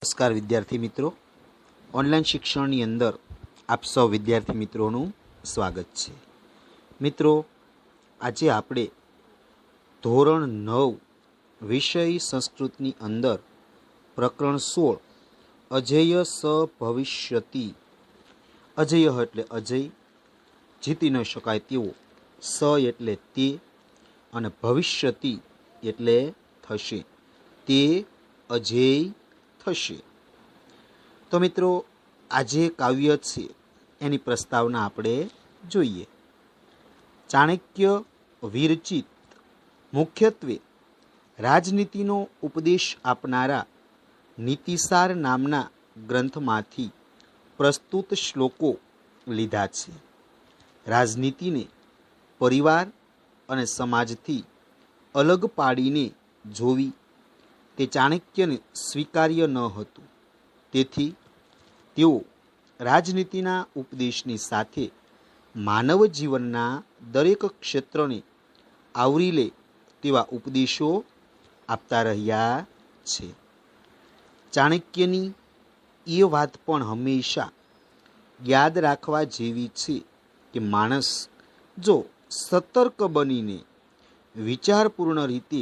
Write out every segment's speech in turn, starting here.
નમસ્કાર વિદ્યાર્થી મિત્રો, ઓનલાઈન શિક્ષણની અંદર આપ સૌ વિદ્યાર્થી મિત્રોનું સ્વાગત છે. મિત્રો, આજે આપણે ધોરણ 9 વિષય સંસ્કૃતની અંદર પ્રકરણ 16 અજેય સ ભવિષ્યતિ. અજેય એટલે અજય, જીતી ન શકાય તેવો, સ એટલે તે, અને ભવિષ્યતિ એટલે થશે, તે અજેય થશે. તો મિત્રો, આજે કાવ્ય છે એની પ્રસ્તાવના આપણે જોઈએ. ચાણક્ય વિરચિત મુખ્યત્વે રાજનીતિનો ઉપદેશ આપનારા નીતિસાર નામના ગ્રંથમાંથી પ્રસ્તુત શ્લોકો લીધા છે. રાજનીતિને પરિવાર અને સમાજથી અલગ પાડીને જોવી તે ચાણક્યને સ્વીકાર્ય ન હતું. તેથી તેઓ રાજનીતિના ઉપદેશની સાથે માનવ જીવનના દરેક ક્ષેત્રને આવરી લે તેવા ઉપદેશો આપતા રહ્યા છે. ચાણક્યની એ વાત પણ હંમેશા યાદ રાખવા જેવી છે કે માણસ જો સતર્ક બનીને વિચારપૂર્ણ રીતે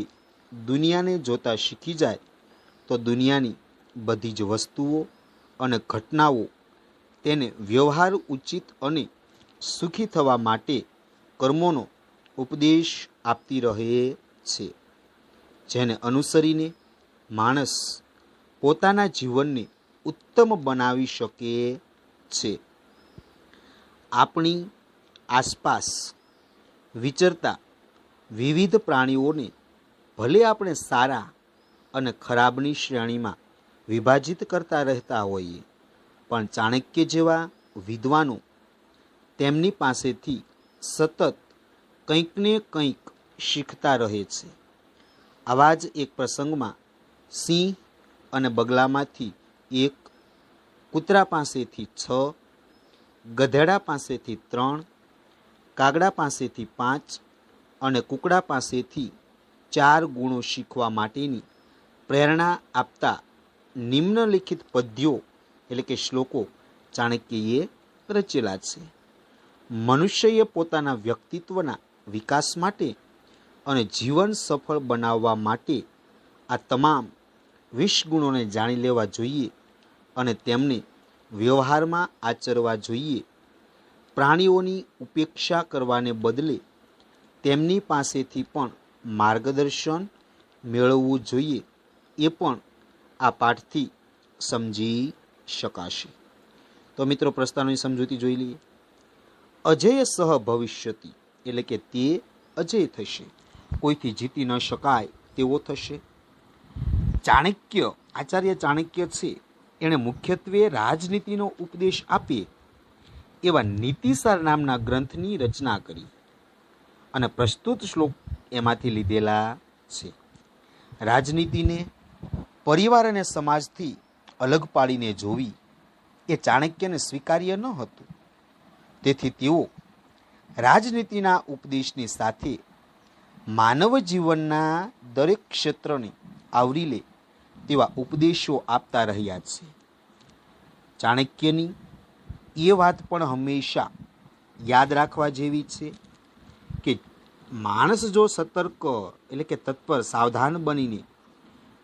દુનિયાને જોતા શીખી જાય તો દુનિયાની બધી જ વસ્તુઓ અને ઘટનાઓ તેને વ્યવહાર ઉચિત અને સુખી થવા માટે કર્મોનો ઉપદેશ આપતી રહે છે, જેને અનુસરીને માણસ પોતાના જીવનને ઉત્તમ બનાવી શકે છે. આપણી આસપાસ વિચરતા વિવિધ પ્રાણીઓને ભલે આપણે સારા અને ખરાબની શ્રેણીમાં વિભાજિત કરતા રહેતા હોઈએ, પણ ચાણક્ય જેવા વિદ્વાનો તેમની પાસેથી સતત કંઈક ને કંઈક શીખતા રહે છે. આવા જ એક પ્રસંગમાં સિંહ અને બગલામાંથી એક, કૂતરા પાસેથી 6, ગધેડા પાસેથી 3, કાગડા પાસેથી 5 અને કુકડા પાસેથી 4 ગુણો શીખવા માટેની પ્રેરણા આપતા નિમ્નલિખિત પદ્યો એટલે કે શ્લોકો ચાણક્યએ રચેલા છે. મનુષ્યએ પોતાના વ્યક્તિત્વના વિકાસ માટે અને જીવન સફળ બનાવવા માટે આ તમામ 20 ગુણોને જાણી લેવા જોઈએ અને તેમને વ્યવહારમાં આચરવા જોઈએ. પ્રાણીઓની ઉપેક્ષા કરવાને બદલે તેમની પાસેથી પણ માર્ગદર્શન મેળવવું જોઈએ, એ પણ આ પાઠથી સમજી શકાશે. તો મિત્રો, પ્રસ્તાવની સમજૂતી જોઈ લઈએ. અજેય સહ ભવિષ્યતિ એટલે કે તે અજેય થશે, કોઈથી જીતી ન શકાય તેવો થશે. ચાણક્ય, આચાર્ય ચાણક્ય છે, એણે મુખ્યત્વે રાજનીતિનો ઉપદેશ આપે એવા નીતિસાર નામના ગ્રંથની રચના કરી અને પ્રસ્તુત શ્લોક એમાંથી લીધેલા છે. રાજનીતિને પરિવાર અને સમાજથી અલગ પાડીને જોવી એ ચાણક્યને સ્વીકાર્ય ન હતું. તેથી તેઓ રાજનીતિના ઉપદેશની સાથે માનવ જીવનના દરેક ક્ષેત્રને આવરી લે તેવા ઉપદેશો આપતા રહ્યા છે. ચાણક્યની એ વાત પણ હંમેશા યાદ રાખવા જેવી છે કે માણસ જો સતર્ક એટલે કે તત્પર, સાવધાન બનીને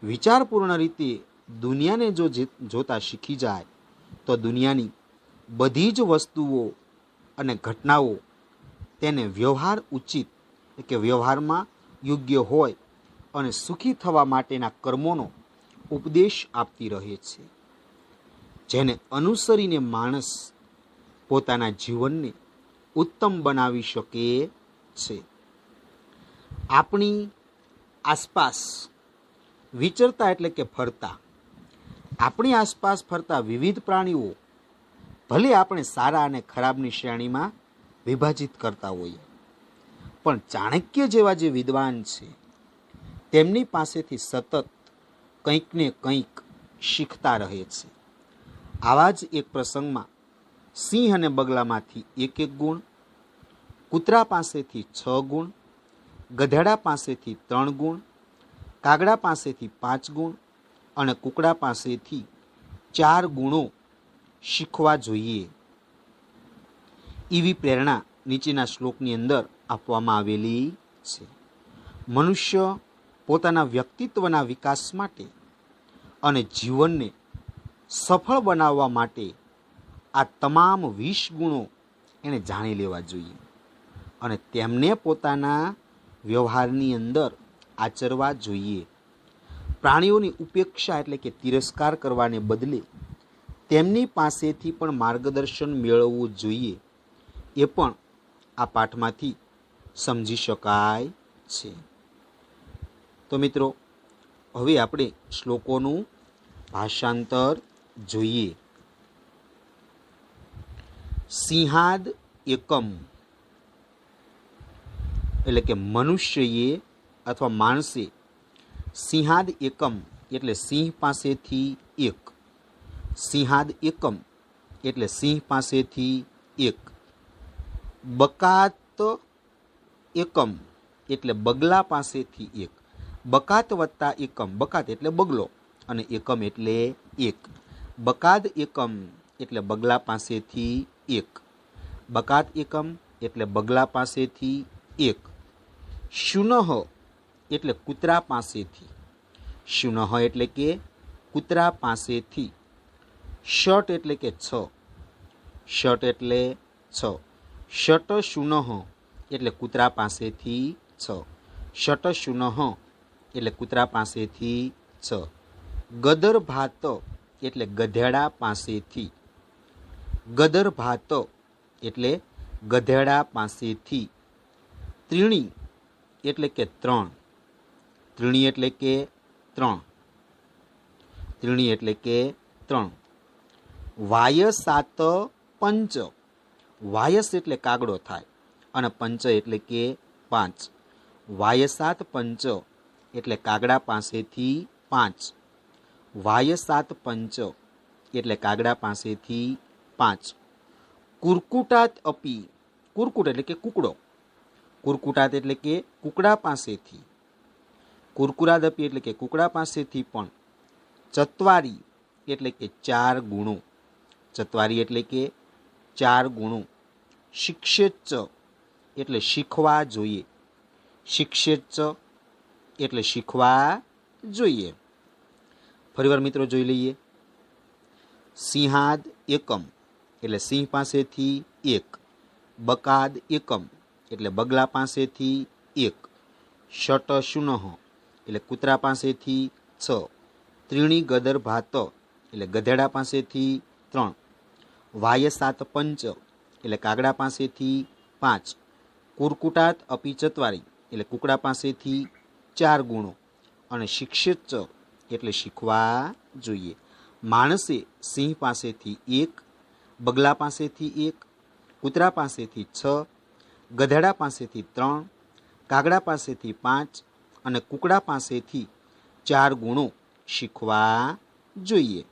વિચારપૂર્ણ રીતે દુનિયાને જો જોતા શીખી જાય તો દુનિયાની બધી જ વસ્તુઓ અને ઘટનાઓ તેને વ્યવહાર ઉચિત એટલે કે વ્યવહારમાં યોગ્ય હોય અને સુખી થવા માટેના કર્મોનો ઉપદેશ આપતી રહે છે, જેને અનુસરીને માણસ પોતાના જીવનને ઉત્તમ બનાવી શકે છે. આપણી આસપાસ વિચરતા એટલે કે ફરતા, આપણી આસપાસ ફરતા વિવિધ પ્રાણીઓ ભલે આપણે સારા અને ખરાબની શ્રેણીમાં વિભાજિત કરતા હોઈએ, પણ ચાણક્ય જેવા જે વિદ્વાન છે તેમની પાસેથી સતત કંઈક ને કંઈક શીખતા રહે છે. આવા જ એક પ્રસંગમાં સિંહ અને બગલામાંથી 1 ગુણ, કૂતરા પાસેથી 6 ગુણ, ગધેડા પાસેથી 3 ગુણ, કાગડા પાસેથી 5 ગુણ અને કુકડા પાસેથી 4 ગુણો શીખવા જોઈએ એવી પ્રેરણા નીચેના શ્લોકની અંદર આપવામાં આવેલી છે. મનુષ્ય પોતાના વ્યક્તિત્વના વિકાસ માટે અને જીવનને સફળ બનાવવા માટે આ તમામ 20 ગુણો એણે જાણી લેવા જોઈએ અને તેમને પોતાના વ્યવહારની અંદર આચરવા જોઈએ. પ્રાણીઓની ઉપેક્ષા એટલે કે તિરસ્કાર કરવાને બદલે તેમની પાસેથી પણ માર્ગદર્શન મેળવવું જોઈએ. એ પણ આ પાઠમાંથી સમજી શકાય છે. તો મિત્રો, હવે આપણે શ્લોકોનું ભાષાંતર જોઈએ. સિંહાદ એકમ એટલે કે મનુષ્યએ અથવા માણસે સિંહાદ એકમ એટલે સિંહ પાસેથી એક. સિંહાદ એકમ એટલે સિંહ પાસેથી એક. બકાત એકમ એટલે બગલા પાસેથી એક. બકાત વત્તા એકમ, બકાત એટલે બગલો અને એકમ એટલે એક. બકાદ એકમ એટલે બગલા પાસેથી એક. બકાત એકમ એટલે બગલા પાસેથી એક. શુનહ એટલે કૂતરા પાસેથી. શુનહ એટલે કે કૂતરા પાસેથી. ષટ એટલે કે 6. ષટ એટલે 6. ષટ શુનહ એટલે કૂતરા પાસેથી 6. ષટ શુનહ એટલે કૂતરા પાસેથી 6. ગદર ભાત એટલે ગધેડા પાસેથી. ગદર ભાત એટલે ગધેડા પાસેથી. ત્રીણી એટલે કે 3. ત્રીણી એટલે કે 3. ત્રીણી એટલે કે 3. વાયસાત પંચ. વાયસ એટલે કાગડો થાય અને પંચ એટલે કે 5. વાયસાત પંચ એટલે કાગડા પાસેથી 5. વાયસાત પંચ એટલે કાગડા પાસેથી 5. કુરકુટાત અપી. કુરકુટ એટલે કે કુકડો. કુરકુટાત એટલે કે કુકડા પાસેથી. કુરકુરાદ અપી એટલે કે કુકડા પાસેથી પણ. ચત્વારી એટલે કે 4 ગુણો. ચત્વારી એટલે કે 4 ગુણો. શિક્ષેચ્ચ એટલે શીખવા જોઈએ. શિક્ષેચ્ચ એટલે શીખવા જોઈએ. ફરીવાર મિત્રો જોઈ લઈએ. સિંહાદ એકમ એટલે સિંહ પાસેથી એક. બકાદ એકમ એટલે બગલા પાસેથી એક. ષટ શુનહ એટલે કૂતરા પાસેથી 6. ત્રીણી ગદર ભાત એટલે ગધેડા પાસેથી 3. વાયસાત પંચ એટલે કાગડા પાસેથી 5. કુરકુટાત અપી ચત્વારી એટલે કુકડા પાસેથી 4 ગુણો અને શિક્ષેચ્ચ એટલે શીખવા જોઈએ. માણસે સિંહ પાસેથી 1, બગલા પાસેથી 1, કૂતરા પાસેથી 6, ગધેડા પાસેથી 3, કાગડા પાસેથી 5 અને કુકડા પાસેથી 4 ગુણો શીખવા જોઈએ.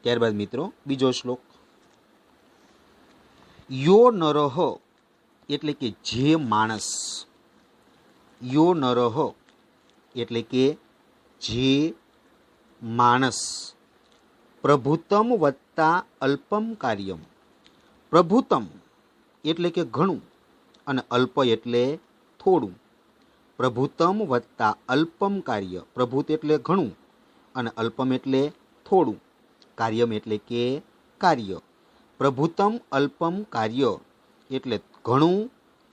ત્યારબાદ મિત્રો બીજો શ્લોક. યો નરહ એટલે કે જે માણસ. યો નરહ એટલે કે જે માણસ. પ્રભુતમ વત્તા અલ્પમ કાર્યમ. પ્રભુતમ એટલે કે ઘણું અને અલ્પ એટલે થોડું. પ્રભુતમ વત્તા અલ્પમ કાર્ય. પ્રભુત એટલે ઘણું અને અલ્પમ એટલે થોડું. કાર્યમ એટલે કે કાર્ય. પ્રભુતમ અલ્પમ કાર્ય એટલે ઘણું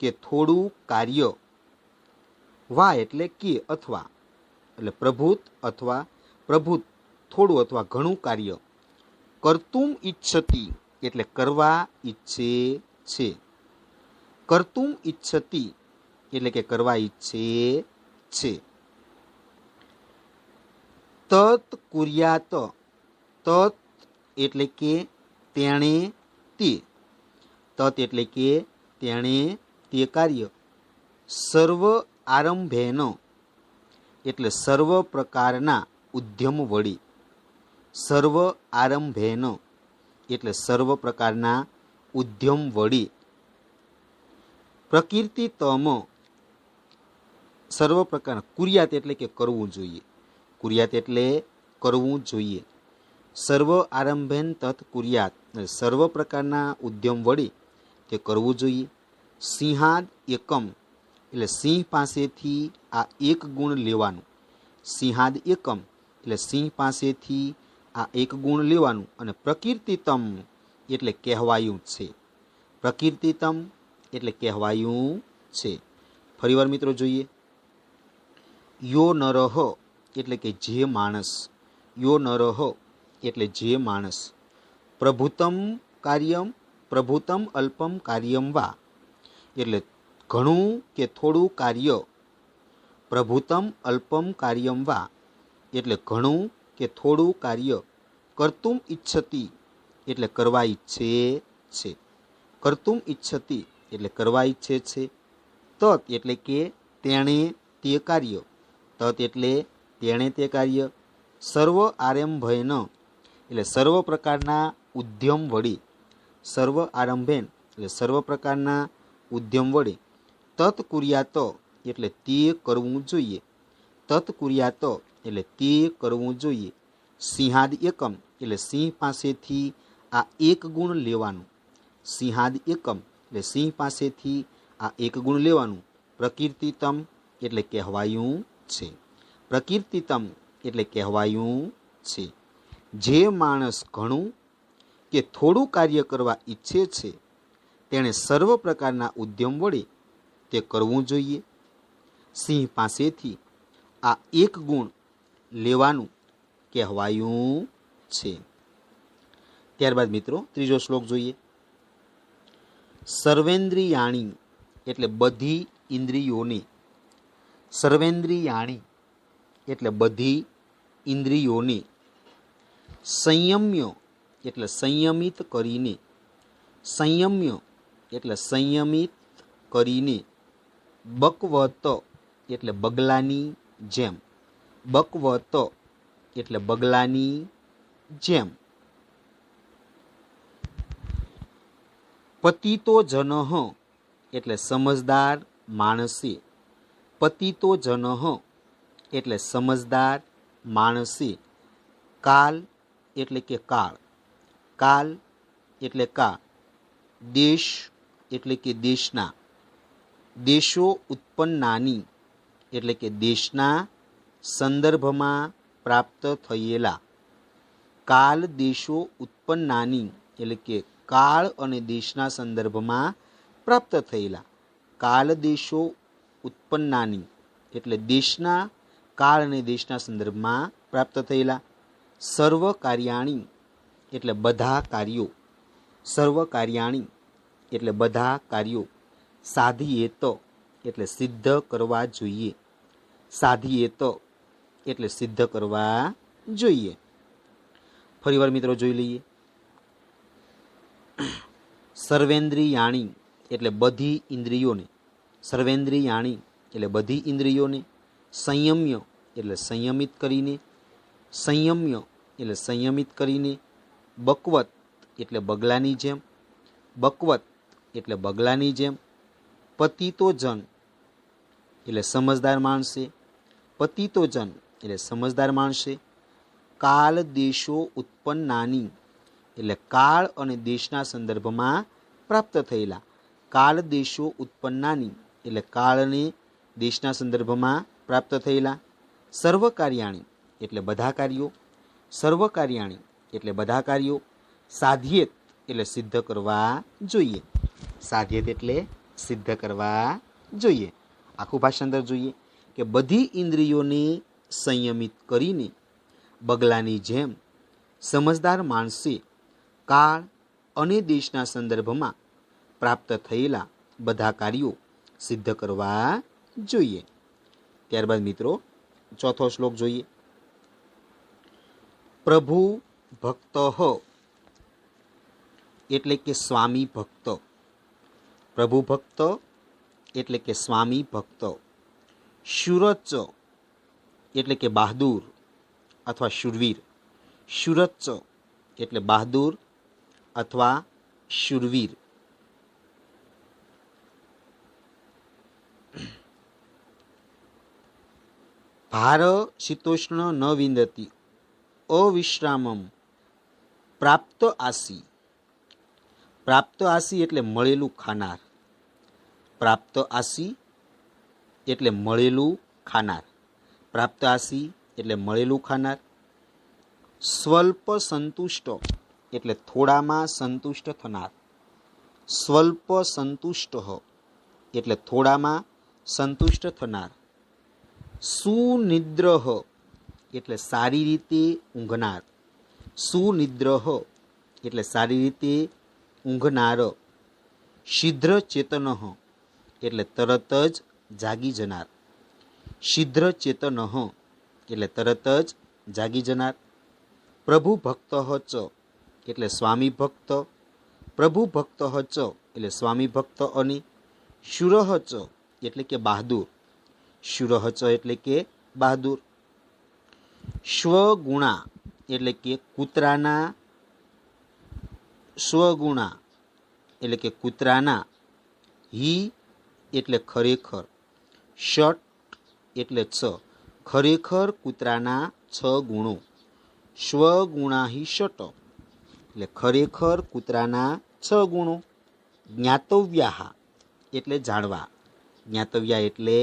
કે થોડું કાર્ય. વા એટલે કે અથવા એટલે પ્રભુત અથવા પ્રભુત થોડું અથવા ઘણું કાર્ય. કર્તુમ ઈચ્છતિ એટલે કરવા ઈચ્છે છે. કર્તુમ ઈચ્છતિ એટલે કે કરવા ઈચ્છે છે. તત કુર્યાત. તત એટલે કે તેણે તે. તત એટલે કે તેણે તે કાર્ય. સર્વ આરંભેન એટલે સર્વ પ્રકારના ઉદ્યમ વળી. સર્વ આરંભેન એટલે સર્વ પ્રકારના ઉદ્યમ વળી. પ્રકીર્તિતમ સર્વ પ્રકારના. કુર્યાત એટલે કે કરવું જોઈએ. કુર્યાત એટલે કરવું જોઈએ. સર્વ આરંભેન તત કુર્યાત, સર્વ પ્રકારના ઉદ્યમ વડે તે કરવું જોઈએ. સિંહાદ એકમ એટલે સિંહ પાસેથી આ એક ગુણ લેવાનું. સિંહાદ એકમ એટલે સિંહ પાસેથી આ એક ગુણ લેવાનું. અને પ્રકીર્તિતમ એટલે કહેવાયું છે. પ્રકીર્તિતમ એટલે કહેવાયું છે. ફરીવાર મિત્રો જોઈએ. યો નરહ એટલે કે જે માણસ. યો નરહ એટલે જે માણસ. પ્રભુતમ કાર્યમ પ્રભુતમ અલ્પમ કાર્યમ વા એટલે ઘણું કે થોડું કાર્ય. પ્રભુતમ અલ્પમ કાર્યમ વા એટલે ઘણું કે થોડું કાર્ય. કર્તુમ ઈચ્છતિ એટલે કરવા ઈચ્છે છે. કર્તુમ ઈચ્છતિ એટલે કરવા ઈચ્છે છે. તત એટલે કે તેણે તે કાર્ય. તત એટલે તેણે તે કાર્ય. સર્વ આરંભેન એટલે સર્વ પ્રકારના ઉદ્યમ વડે. સર્વ આરંભેન એટલે સર્વ પ્રકારના ઉદ્યમ વડે. તત કુર્યાત એટલે તે કરવું જોઈએ. તત કુર્યાત એટલે તે કરવું જોઈએ. સિંહાદ એકમ એટલે સિંહ પાસેથી આ એક ગુણ લેવાનું. સિંહાદ એકમ એટલે સિંહ પાસેથી આ એક ગુણ લેવાનું. પ્રકીર્તિતમ એટલે કહેવાયું છે. પ્રકીર્તિતમ એટલે કહેવાયું છે. જે માણસ ઘણું કે થોડું કાર્ય કરવા ઈચ્છે છે તેણે સર્વ પ્રકારના ઉદ્યમ વડે તે કરવું જોઈએ. સિંહ પાસેથી આ એક ગુણ લેવાનું કહેવાયું છે. ત્યારબાદ મિત્રો ત્રીજો શ્લોક જોઈએ. સર્વેન્દ્રિયાણી એટલે બધી ઇન્દ્રિયોને. સર્વેન્દ્રિયાણી એટલે બધી ઇન્દ્રિયોને. સંયમ્ય એટલે સંયમિત કરીને. સંયમ્ય એટલે સંયમિત કરીને. બકવત એટલે બગલાની જેમ. બકવત એટલે બગલાની જેમ. પતિતો જનઃ એટલે સમજદાર માણસે. પતિતો જનઃ એટલે સમજદાર માણસે. કાલ એટલે કે કાળ. કાલ એટલે કાળ. દેશ એટલે કે દેશના. દેશો ઉત્પન્નાની એટલે કે દેશના સંદર્ભમાં પ્રાપ્ત થયેલા. કાલ દેશો ઉત્પન્નાની એટલે કે કાળ અને દેશના સંદર્ભમાં પ્રાપ્ત થયેલા. કાલ દેશો ઉત્પન્નાની એટલે દેશના કાળ અને દેશના સંદર્ભમાં પ્રાપ્ત થયેલા. સર્વ કાર્યાણી એટલે બધા કાર્યો. સર્વ કાર્યાણી એટલે બધા કાર્યો. સાધીએત એટલે સિદ્ધ કરવા જોઈએ. સાધીએત એટલે સિદ્ધ કરવા જોઈએ. ફરીવાર મિત્રો જોઈ લઈએ. સર્વેન્દ્રિયાણી એટલે બધી ઇન્દ્રિયોને. સર્વેન્દ્રિયાણી એટલે બધી ઇન્દ્રિયોને. સંયમ્ય એટલે સંયમિત કરીને. સંયમ્ય એટલે સંયમિત કરીને. બકવત એટલે બગલાની જેમ. બકવત એટલે બગલાની જેમ. પતિતો જન એટલે સમજદાર માણસે. પતિતો જન એટલે સમજદાર માણસે. કાલ દેશો ઉત્પન્નાની એટલે કાળ અને દેશના સંદર્ભમાં પ્રાપ્ત થયેલા. કાળ દેશો ઉત્પન્નાની એટલે કાળ અને દેશના સંદર્ભમાં પ્રાપ્ત થયેલા. સર્વ કાર્યાણી એટલે બધા કાર્યો. સર્વ કાર્યાણી એટલે બધા કાર્યો. સાધ્યેત એટલે સિદ્ધ કરવા જોઈએ. સાધ્યેત એટલે સિદ્ધ કરવા જોઈએ. આખું ભાષાંતર જોઈએ કે બધી ઇન્દ્રિયોને સંયમિત કરીને બગલાની જેમ સમજદાર માણસે કાળ અને દેશના સંદર્ભમાં પ્રાપ્ત થયેલા બધા કાર્યો સિદ્ધ કરવા જોઈએ. ત્યારબાદ મિત્રો ચોથો શ્લોક જોઈએ. પ્રભુ ભક્ત એટલે કે સ્વામી ભક્ત. પ્રભુ ભક્ત એટલે કે સ્વામી ભક્ત. શુરચ એટલે કે બહાદુર અથવા શૂરવીર. શુરચ એટલે બહાદુર અથવા શૂરવીર. ભાર શીતોષ્ણ ન વિંદતી અવિશ્રામમ પ્રાપ્ત આસી. પ્રાપ્ત આસી એટલે મળેલું ખાનાર. પ્રાપ્ત આસી એટલે મળેલું ખાનાર. પ્રાપ્ત આસી એટલે મળેલું ખાનાર. સ્વલ્પ સંતુષ્ટ એટલે થોડામાં સંતુષ્ટ થનાર. સ્વલ્પ સંતુષ્ટ એટલે થોડામાં સંતુષ્ટ થનાર. સુનિદ્રહ એટલે સારી રીતે ઊંઘનાર. સુનિદ્રહ એટલે સારી રીતે ઊંઘનાર. શીઘ્ર ચેતન એટલે તરત જ જાગી જનાર. શીઘ્ર ચેતન એટલે તરત જ જાગી જનાર. પ્રભુ ભક્ત ચ એટલે સ્વામી ભક્ત. પ્રભુ ભક્ત ચ એટલે સ્વામી ભક્ત અને શુરહ ચ એટલે કે બહાદુર. શુરહ ચ એટલે કે બહાદુર. સ્વગુણા એટલે કે કૂતરાના. સ્વગુણા એટલે કે કૂતરાના. હિ એટલે ખરેખર. ષટ એટલે છ. ખરેખર કૂતરાના 6 ગુણો. સ્વગુણા હિ ષટ એટલે ખરેખર કૂતરાના 6 ગુણો. જ્ઞાતવ્યા એટલે જાણવા. જ્ઞાતવ્યા એટલે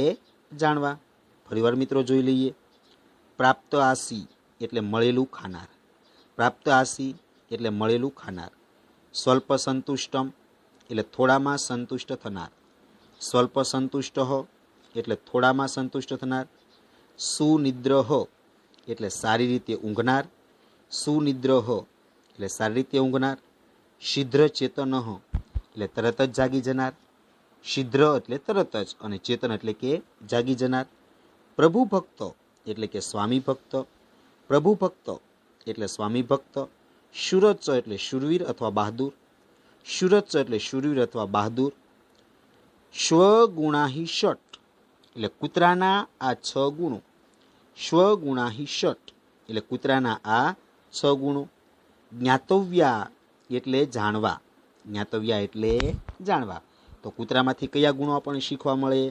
જાણવા. ફરીવાર મિત્રો જોઈ લઈએ. પ્રાપ્ત આસી એટલે મળેલું ખાનાર. પ્રાપ્ત આસી એટલે મળેલું ખાનાર. સ્વલ્પ સંતુષ્ટમ એટલે થોડામાં સંતુષ્ટ થનાર. સ્વલ્પ સંતુષ્ટ એટલે થોડામાં સંતુષ્ટ થનાર. સુનિદ્રહ એટલે સારી રીતે ઊંઘનાર. સુનિદ્રહ એટલે સારી રીતે ઊંઘનાર. શીઘ્ર ચેતન એટલે તરત જ જાગી જનાર. શીઘ્ર એટલે તરત જ અને ચેતન એટલે કે જાગી જનાર. પ્રભુ ભક્ત એટલે કે સ્વામી ભક્ત. પ્રભુ ભક્ત એટલે સ્વામી ભક્ત. શુરચ એટલે શુરવીર અથવા બહાદુર. શુરચ એટલે શુરવીર અથવા બહાદુર. સ્વગુણા હિ ષટ એટલે કૂતરાના આ 6 ગુણો. સ્વગુણા હિ ષટ એટલે કૂતરાના આ 6 ગુણો. જ્ઞાતવ્યા એટલે જાણવા. જ્ઞાતવ્યા એટલે જાણવા. તો કૂતરામાંથી કયા ગુણો આપણને શીખવા મળે?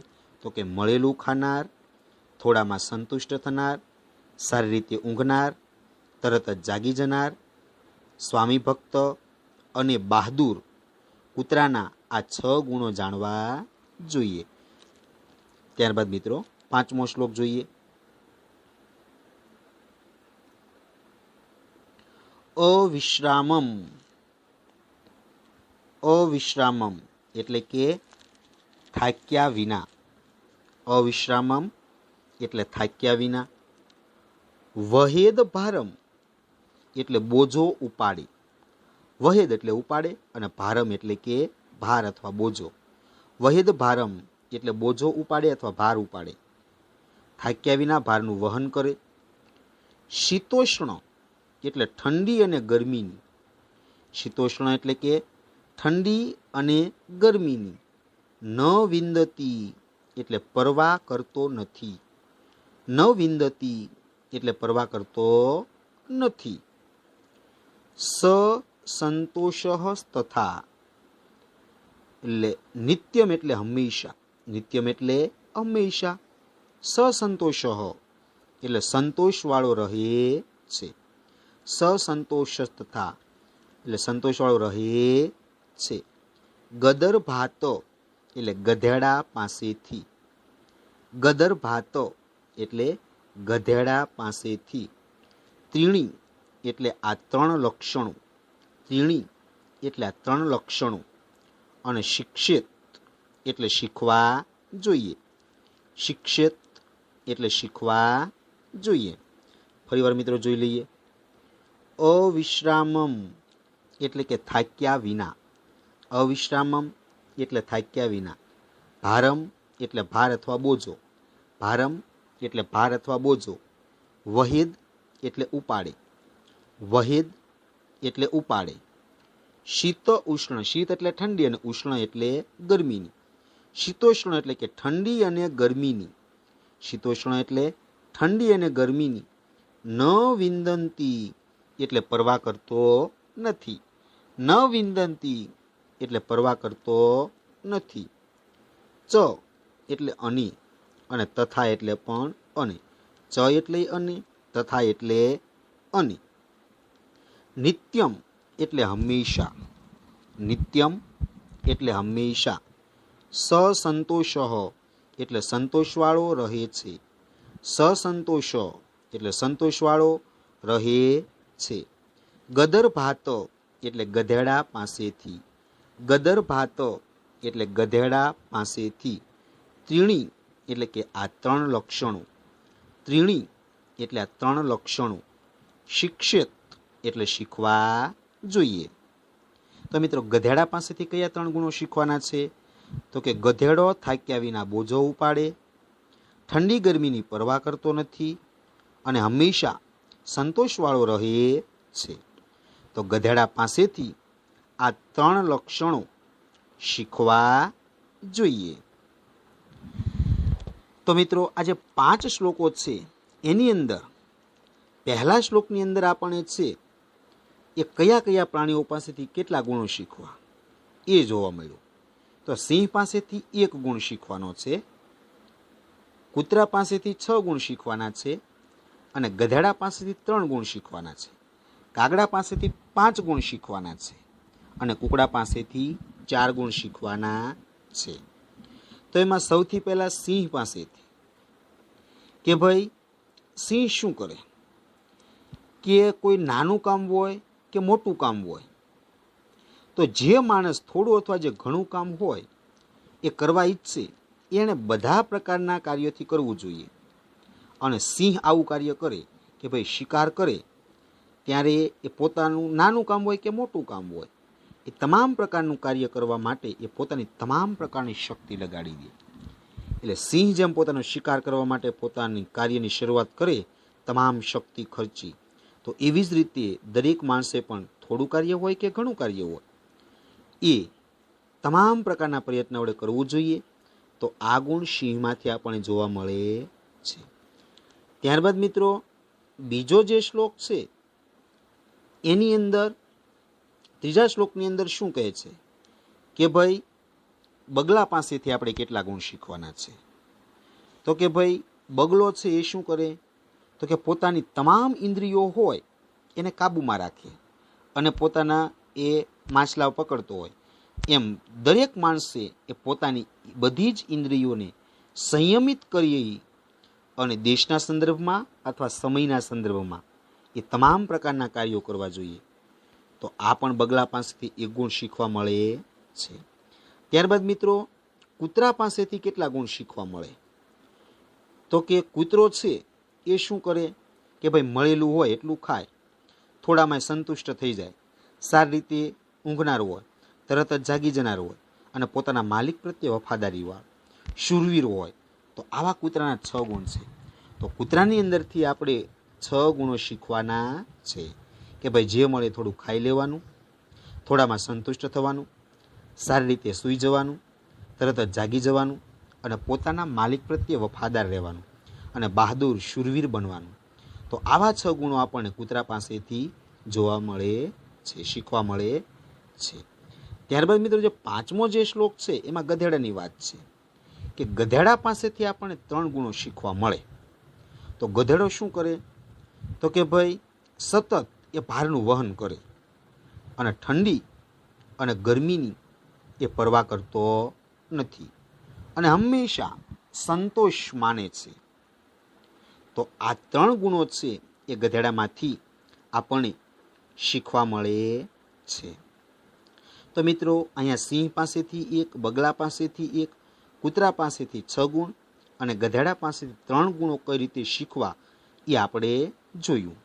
તો કે મળેલું ખાનાર, થોડામાં સંતુષ્ટ થનાર, સારી રીતે ઊંઘનાર, તરત જ જાગી જનાર, સ્વામી ભક્ત અને બહાદુર. કૂતરાના આ 6 ગુણો જાણવા જોઈએ. ત્યારબાદ મિત્રો 5મો શ્લોક જોઈએ. અવિશ્રામમ. અવિશ્રામમ એટલે કે થાક્યા વિના. અવિશ્રામમ એટલે થાક્યા વિના. વહેદ ભારમ એટલે બોજો ઉપાડે. વહેદ એટલે ઉપાડે અને ભારમ એટલે કે ભાર અથવા બોજો. વહેદ ભારમ એટલે બોજો ઉપાડે અથવા ભાર ઉપાડે. થાક્યા વિના ભારનું વહન કરે. શીતોષ્ણ એટલે ઠંડી અને ગરમીની. શીતોષ્ણ એટલે કે ઠંડી અને ગરમીની. ન વિંદતી એટલે પરવા કરતો નથી. ન વિંદતી એટલે પરવા કરતો નથી. સ સંતોષ તથા એટલે નિત્યમ એટલે હંમેશા. નિત્યમ એટલે હંમેશા. સસંતોષ એટલે સંતોષવાળો રહે છે. સસંતોષ તથા એટલે સંતોષવાળો રહે છે. ગદર ભાત એટલે ગધેડા પાસેથી. ગદર ભાત એટલે ગધેડા પાસેથી. ત્રીણી એટલે આ 3 લક્ષણો. ત્રીણી એટલે આ 3 લક્ષણો. અને શિક્ષિત એટલે શીખવા જોઈએ. શિક્ષિત એટલે શીખવા જોઈએ. ફરીવાર મિત્રો જોઈ લઈએ. અવિશ્રામમ એટલે કે થાક્યા વિના. અવિશ્રામમ એટલે થાક્યા વિના. ભારમ એટલે ભાર અથવા બોજો. ભારમ એટલે ભાર અથવા બોજો. વહેદ એટલે ઉપાડે. વહેદ એટલે ઉપાડે. શીત ઉષ્ણ. શીત એટલે ઠંડી અને ઉષ્ણ એટલે ગરમીની. શીતોષ્ણ એટલે કે ઠંડી અને ગરમીની. શીતોષ્ણ એટલે ઠંડી અને ગરમીની. ન વિંદંતી એટલે પરવા કરતો નથી. ન વિંદંતી એટલે પરવા કરતો નથી. ચ એટલે અને અને તથા એટલે પણ અને. ચ એટલે અને તથા એટલે અને. નિત્યમ એટલે હંમેશા, નિત્યમ એટલે હંમેશા, સસંતોષ એટલે સંતોષવાળો રહે છે, સસંતોષ એટલે સંતોષવાળો રહે છે, ગદર્ભાત એટલે ગધેડા પાસેથી, ગદર્ભાત એટલે ગધેડા પાસેથી, ત્રીણી એટલે કે આ ત્રણ લક્ષણો, ત્રીણી એટલે આ ત્રણ લક્ષણો, શિક્ષિત એટલે શીખવા જોઈએ. તો મિત્રો ગધેડા પાસેથી કયા ત્રણ ગુણો શીખવાના છે? તો કે ગધેડો થાક્યા વિના બોજો ઉપાડે, ઠંડી ગરમીની પરવા કરતો નથી અને હંમેશા સંતોષવાળો રહે છે. તો ગધેડા પાસેથી આ ત્રણ લક્ષણો શીખવા જોઈએ. તો મિત્રો આ જે 5 શ્લોકો છે એની અંદર પહેલા શ્લોકની અંદર આપણને છે એ કયા કયા પ્રાણીઓ પાસેથી કેટલા ગુણો શીખવા એ જોવા મળ્યું. તો સિંહ પાસેથી 1 ગુણ શીખવાનો છે, કૂતરા પાસેથી 6 ગુણ શીખવાના છે અને ગધેડા પાસેથી 3 ગુણ શીખવાના છે, કાગડા પાસેથી 5 ગુણ શીખવાના છે અને કુકડા પાસેથી 4 ગુણ શીખવાના છે. તો એમાં સૌથી પહેલા સિંહ પાસેથી કે ભાઈ સિંહ શું કરે કે કોઈ નાનું કામ હોય કે મોટું કામ હોય તો જે માણસ થોડું અથવા જે ઘણું કામ હોય એ કરવા ઈચ્છે એણે બધા પ્રકારના કાર્યોથી કરવું જોઈએ. અને સિંહ આવું કાર્ય કરે કે ભાઈ શિકાર કરે ત્યારે એ પોતાનું નાનું કામ હોય કે મોટું કામ હોય એ તમામ પ્રકારનું કાર્ય કરવા માટે એ પોતાની તમામ પ્રકારની શક્તિ લગાડી દે. એટલે સિંહ જેમ પોતાનો શિકાર કરવા માટે પોતાની કાર્યની શરૂઆત કરે તમામ શક્તિ ખર્ચી, તો એવી જ રીતે દરેક માણસે પણ થોડું કાર્ય હોય કે ઘણું કાર્ય હોય એ તમામ પ્રકારના પ્રયત્ન વડે કરવું જોઈએ. તો આ ગુણ સિંહમાંથી આપણને જોવા મળે છે. ત્યારબાદ મિત્રો બીજો જે શ્લોક છે એની અંદર ત્રીજા શ્લોકની અંદર શું કહે છે કે ભાઈ બગલા પાસેથી આપણે કેટલા ગુણ શીખવાના છે? તો કે ભાઈ બગલો છે એ શું કરે તો કે પોતાની તમામ ઇન્દ્રિયો હોય એને કાબૂમાં રાખે અને પોતાના એ માછલાઓ પકડતો હોય એમ દરેક માણસે એ પોતાની બધી જ ઇન્દ્રિયોને સંયમિત કરી અને દેશના સંદર્ભમાં અથવા સમયના સંદર્ભમાં એ તમામ પ્રકારના કાર્યો કરવા જોઈએ. તો આ પણ બગલા પાસેથી 1 ગુણ શીખવા મળે છે. ત્યારબાદ મિત્રો કૂતરા પાસેથી કેટલા ગુણ શીખવા મળે? તો કે કૂતરો છે એ શું કરે કે ભાઈ મળેલું હોય એટલું ખાય, થોડામાં સંતુષ્ટ થઈ જાય, સારી રીતે ઊંઘનાર હોય, તરત જ જાગી જનાર હોય અને પોતાના માલિક પ્રત્યે વફાદારીવાળો, શૂરવીર હોય. તો આવા કૂતરાના 6 ગુણ છે. તો કૂતરાની અંદરથી આપણે 6 ગુણો શીખવાના છે કે ભાઈ જે મળે થોડું ખાઈ લેવાનું, થોડામાં સંતુષ્ટ થવાનું, સારી રીતે સૂઈ જવાનું, તરત જ જાગી જવાનું અને પોતાના માલિક પ્રત્યે વફાદાર રહેવાનું અને બહાદુર શૂરવીર બનવાનું. તો આવા 6 ગુણો આપણને કૂતરા પાસેથી જોવા મળે છે, શીખવા મળે છે. ત્યારબાદ મિત્રો જે 5મો જે શ્લોક છે એમાં ગધેડાની વાત છે કે ગધેડા પાસેથી આપણને 3 ગુણો શીખવા મળે. તો ગધેડો શું કરે તો કે ભાઈ સતત એ ભારનું વહન કરે અને ઠંડી અને ગરમીની એ પરવા કરતો નથી અને હંમેશા સંતોષ માને છે. તો આ 3 ગુણો છે એ ગધેડામાંથી આપણને શીખવા મળે છે. તો મિત્રો અહીંયા સિંહ પાસેથી 1, બગલા પાસેથી 1, કૂતરા પાસેથી 6 ગુણ અને ગધેડા પાસેથી 3 ગુણો કઈ રીતે શીખવા એ આપણે જોયું.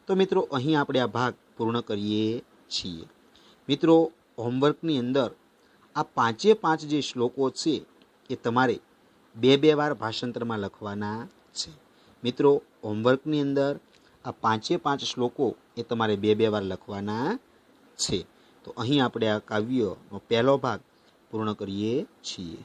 તો મિત્રો અહીં આપણે આ ભાગ પૂર્ણ કરીએ છીએ. મિત્રો હોમવર્કની અંદર આ 5 જે શ્લોકો છે એ તમારે 2 વાર ભાષાંતરમાં લખવાના છે. મિત્રો હોમવર્કની અંદર આ 5 શ્લોકો એ તમારે 2 વાર લખવાના છે. તો અહીં આપણે આ કાવ્યનો પહેલો ભાગ પૂર્ણ કરીએ છીએ.